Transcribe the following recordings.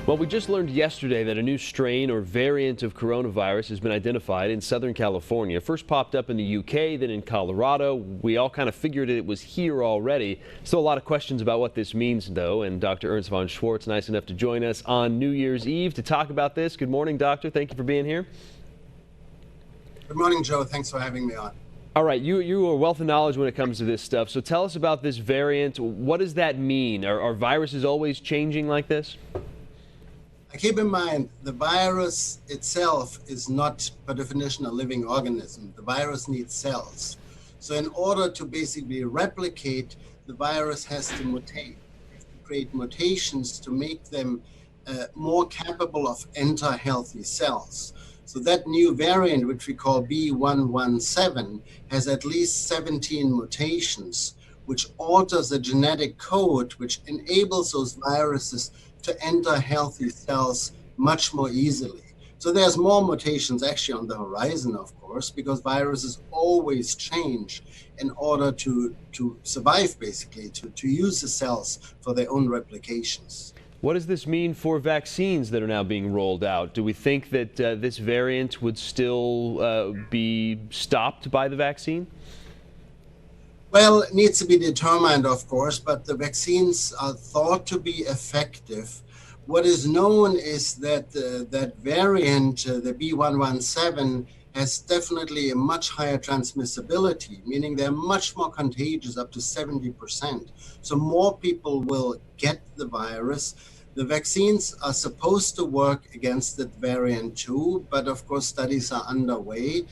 Well, we just learned yesterday that a new strain or variant of coronavirus has been identified in Southern California. First popped up in the UK, then in Colorado. We all kind of figured it was here already. Still a lot of questions about what this means, though, and Dr. Ernst von Schwartz, nice enough to join us on New Year's Eve to talk about this. Good morning, doctor. Thank you for being here. Good morning, Joe. Thanks for having me on. All right, you are a wealth of knowledge when it comes to this stuff. So tell us about this variant. What does that mean? Are viruses always changing like this? Keep in mind, the virus itself is not, per definition, a living organism. The virus needs cells. So in order to basically replicate, the virus has to mutate, it has to create mutations to make them more capable of enter healthy cells. So that new variant, which we call B117, has at least 17 mutations, which alters the genetic code, which enables those viruses to enter healthy cells much more easily. So there's more mutations actually on the horizon, of course, because viruses always change in order to survive, basically, to use the cells for their own replications. What does this mean for vaccines that are now being rolled out? Do we think that this variant would still be stopped by the vaccine? Well, it needs to be determined, of course, but the vaccines are thought to be effective. What is known is that that variant, the B117, has definitely a much higher transmissibility, meaning they're much more contagious, up to 70%. So more people will get the virus. The vaccines are supposed to work against that variant too, but of course studies are underway.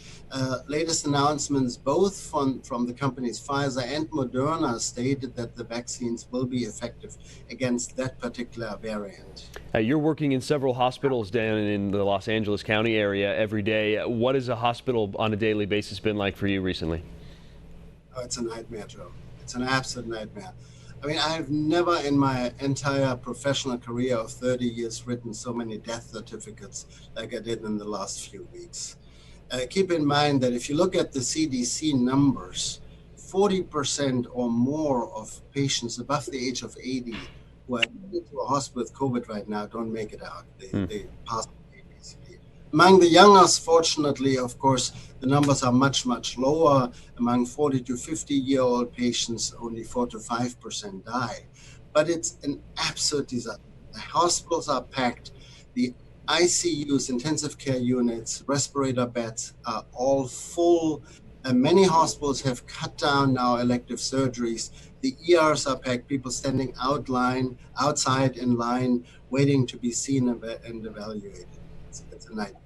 Latest announcements both from the companies Pfizer and Moderna stated that the vaccines will be effective against that particular variant. You're working in several hospitals down in the Los Angeles County area every day. What has a hospital on a daily basis been like for you recently? Oh, it's a nightmare, Joe. It's an absolute nightmare. I mean, I've never in my entire professional career of 30 years written so many death certificates like I did in the last few weeks. Keep in mind that if you look at the CDC numbers, 40% or more of patients above the age of 80 who are admitted to a hospital with COVID right now don't make it out. They pass away, basically. Among the youngest, fortunately, of course, the numbers are much, much lower. Among 40 to 50-year-old patients, only 4 to 5% die. But it's an absolute disaster. The hospitals are packed. The ICUs, intensive care units, respirator beds are all full. Many hospitals have cut down now elective surgeries. The ERs are packed, people standing outside in line, waiting to be seen and evaluated. It's a nightmare.